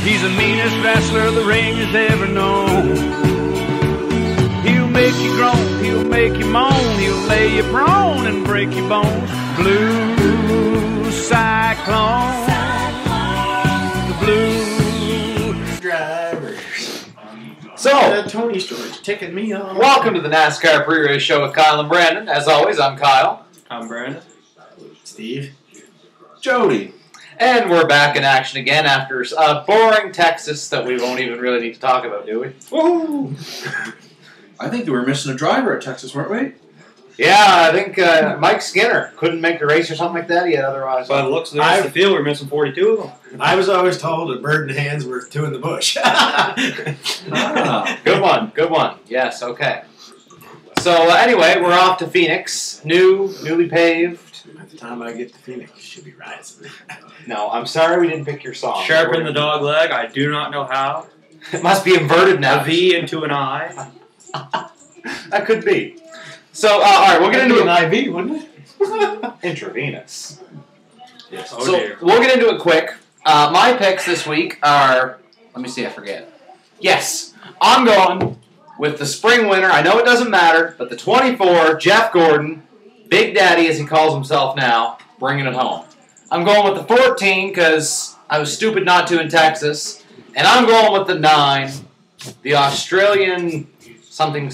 He's the meanest wrestler the ring has ever known. He'll make you groan, he'll make you moan, he'll lay you prone and break your bones. Blue Cyclone, the blue drivers. So, Tony story's ticking me off. welcome to the NASCAR pre-race show with Kyle and Brandon. As always, I'm Kyle. I'm Brandon. Steve. Jody. And we're back in action again after boring Texas that we won't even really need to talk about, do we? Woo! I think we were missing a driver at Texas, weren't we? Yeah, I think Mike Skinner couldn't make the race or something like that yet, otherwise. By the looks of the rest of the field, we're missing 42 of them. I was always told a bird in the hand's worth two in the bush. Good one, good one. Yes, okay. So anyway, we're off to Phoenix, newly paved. By the time I get to Phoenix, you should be rising. No, I'm sorry we didn't pick your song. Sharpen the dog leg. I do not know how. It must be inverted now. A V into an I. That could be. So, all right, we'll get into an IV, wouldn't it? Intravenous. Yes. Oh, So dear. we'll get into it quick. My picks this week are. Let me see. I forget. Yes, I'm going with the spring winner. I know it doesn't matter, but the 24 Jeff Gordon, Big Daddy as he calls himself now, bringing it home. I'm going with the 14 because I was stupid not to in Texas, and I'm going with the 9, the Australian something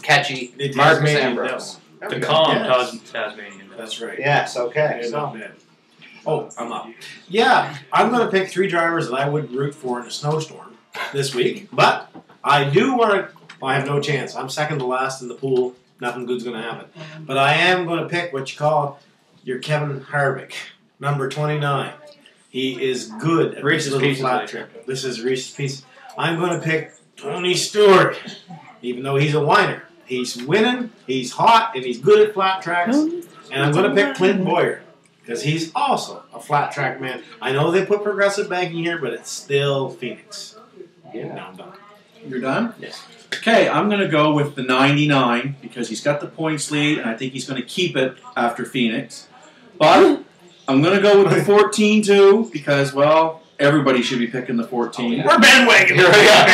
catchy The Marcus Tasmanian Ambrose. There The we go. calm Yes. Tasmanian. That's right. Yes. Okay. Yeah, So. not bad. Oh, I'm up. Yeah, I'm going to pick 3 drivers that I would root for in a snowstorm this week, but I do want to. Well, I have no chance. I'm second to last in the pool. Nothing good's going to happen. But I am going to pick what you call your Kevin Harvick, number 29. He is good at Reese's this little Pieces, flat I trip. This is Reese's Pieces. I'm going to pick Tony Stewart, even though he's a whiner. He's winning, he's hot, and he's good at flat tracks. And I'm going to pick Clint Boyer, because he's also a flat track man. I know they put progressive banking here, but it's still Phoenix. Yeah. Now I'm done. You're done? Yes. Okay, I'm going to go with the 99 because he's got the points lead, and I think he's going to keep it after Phoenix. But I'm going to go with the 14 too because, well, everybody should be picking the 14. We're bandwagon. Here we go.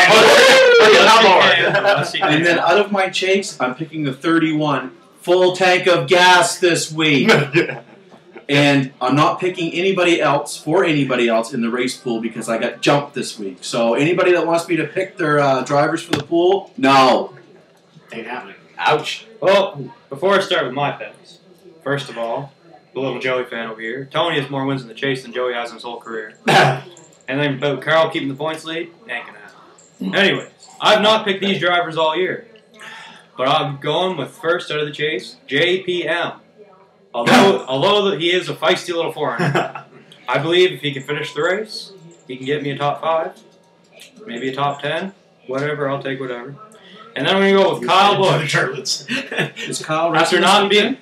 And then out of my chase, I'm picking the 31 full tank of gas this week. And I'm not picking anybody else in the race pool because I got jumped this week. So anybody that wants me to pick their drivers for the pool, no. Ain't happening. Ouch. Well, before I start with my picks, first of all, the little Joey fan over here. Tony has more wins in the chase than Joey has in his whole career. And then about Carl keeping the points lead, ain't gonna happen. Anyways, I've not picked these drivers all year. But I'm going with first out of the chase, JPM. Although he is a feisty little foreigner, I believe if he can finish the race, he can get me a top 5, maybe a top 10, whatever. I'll take whatever. And then I'm going to go with Kyle Busch. Is Kyle After not being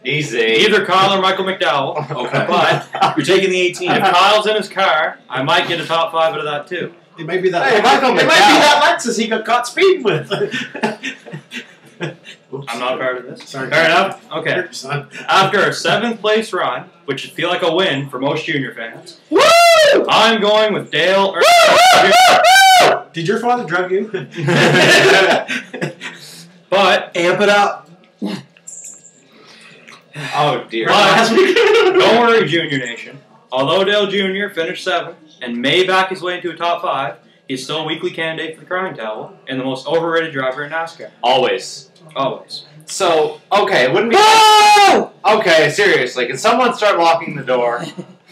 Easy. either Kyle or Michael McDowell, Okay. but You're taking the 18. if Kyle's in his car, I might get a top 5 out of that too. It might be that. Hey, Michael it might be McDowell. that Lexus he got caught speeding with. I'm not part of this. Sorry. Fair enough. Okay. Son. After a 7th place run, which would feel like a win for most junior fans, Woo! I'm going with Dale. Did your father drug you? But Amp it up. Oh dear. don't worry, Junior Nation. Although Dale Jr. finished 7th and may back his way into a top 5, he's still a weekly candidate for the crying towel and the most overrated driver in NASCAR. Always. Always. So, okay, it wouldn't be... Okay, seriously, can someone start locking the door?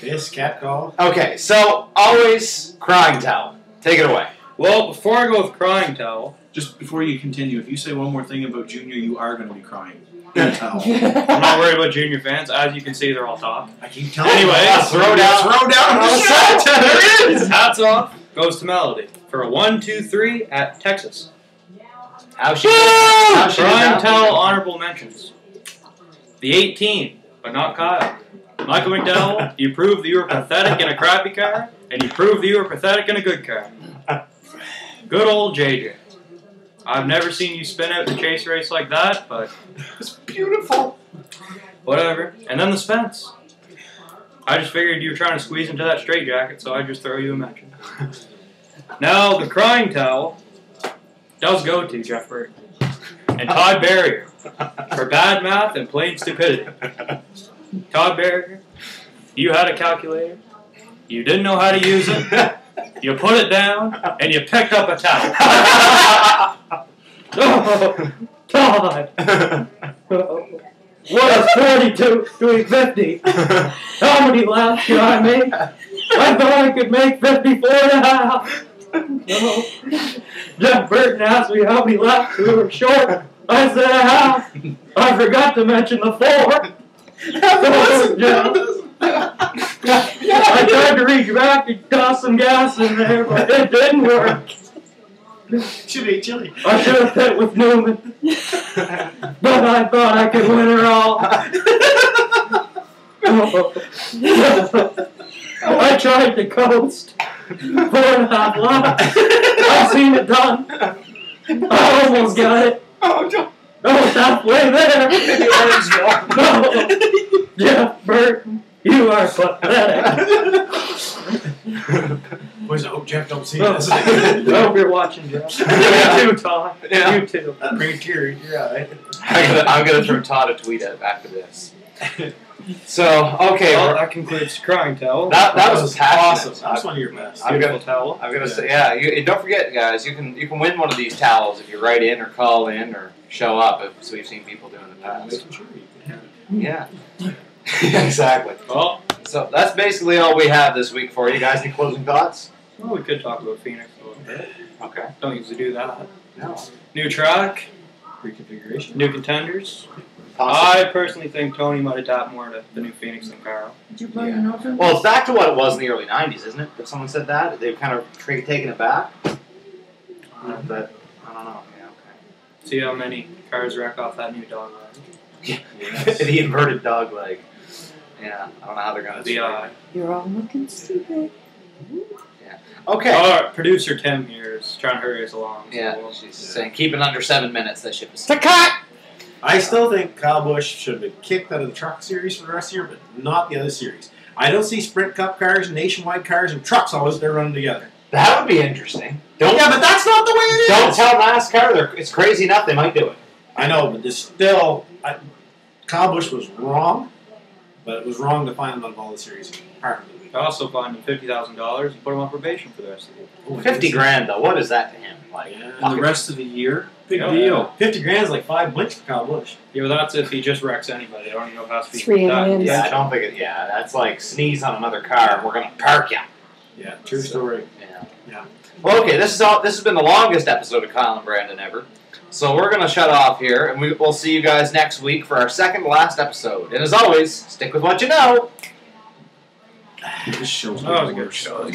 This cat call. Okay, so, always crying towel. Take it away. Well, before I go with crying towel, Just before you continue, if you say one more thing about Junior, you are going to be crying. In a towel. I'm not worried about junior fans. As you can see, they're all top. I keep telling Anyway, you. throw down. Throw down on the set. There it is. Hats off goes to Melody for a 1-2-3 at Texas. How's she Crying towel honorable mentions. The 18, but not Kyle. Michael McDowell, you proved that you were pathetic in a crappy car, and you proved that you were pathetic in a good car. Good old JJ. I've never seen you spin out the chase race like that, but It's beautiful. whatever. And then the Spence. I just figured you were trying to squeeze into that straitjacket, so I just throw you a mention. Now, the crying towel does go to Jeff Burton and Todd Barrier for bad math and plain stupidity. Todd Barrier, you had a calculator, you didn't know how to use it, you put it down, and you picked up a towel. Oh, Todd! What is 42 doing 50? How many laps can I make? I thought I could make 54 and a half. No. Jeff Burton asked me how many laps we were short. I said a half. I forgot to mention the 4. I tried to reach back and toss some gas in there, but it didn't work. Should eat chili. I should have pit with Newman. But I thought I could win her all. I tried to coast 4.5 laps. I've seen it done. I almost got it. I was halfway there. No. Jeff Burton, you are pathetic. Boys, I hope Jeff don't see this. I hope you're watching, Jeff. You too, Todd. Yeah. You too. That brings tears. You're all right. I'm gonna throw Todd a tweet out after this. So, okay. Well, that concludes Crying Towel. That was passionate. awesome. That was one of your best. Beautiful towel. I'm gonna say, yeah. Don't forget, guys. You can win one of these towels if you write in or call in or show up. As we've seen people do in the past. Yeah. Exactly. Well, so that's basically all we have this week for you guys. Any closing thoughts? well, we could talk about Phoenix a little bit. Okay. Don't usually do that. No. New track, Reconfiguration. new contenders. Possibly. I personally think Tony might adapt more to the new Phoenix than Carl. Did you plug an oven? Well, it's back to what it was in the early '90s, isn't it? If someone said that, they've kind of taken it back. But I don't know. Yeah. Okay. See how many cars wreck off that new dog leg. The inverted dog leg. Yeah, I don't know how they're gonna do it. You're all looking stupid. Okay. Our producer Tim here is trying to hurry us along. So Yeah, we'll- she's saying keep it under 7 minutes. That ship is. I still think Kyle Busch should have been kicked out of the truck series for the rest of the year, but not the other series. I don't see Sprint Cup cars, nationwide cars, and trucks always there running together. That would be interesting. Don't. Yeah, but that's not the way it is. Don't tell NASCAR. It's crazy enough. They might do it. I know, but there's still... Kyle Busch was wrong, but it was wrong to find him out of all the series. Apart from the week. I also fined him $50,000 and put him on probation for the rest of the year. 50 grand though. What is that to him? Like, Yeah. And the rest of the year, big Yeah. deal. 50 grand is like 5 blinks for Kyle Busch. Yeah, but that's if he just wrecks anybody. I don't even know if it has to be 3 that. aliens. yeah, I don't think it. Yeah, that's like sneeze on another car and we're gonna park ya. Yeah, true story. Yeah. Yeah. Well, okay. This has been the longest episode of Kyle and Brandon ever. So we're gonna shut off here, and we'll see you guys next week for our second to last episode. And as always, stick with what you know. This show's That was a good show.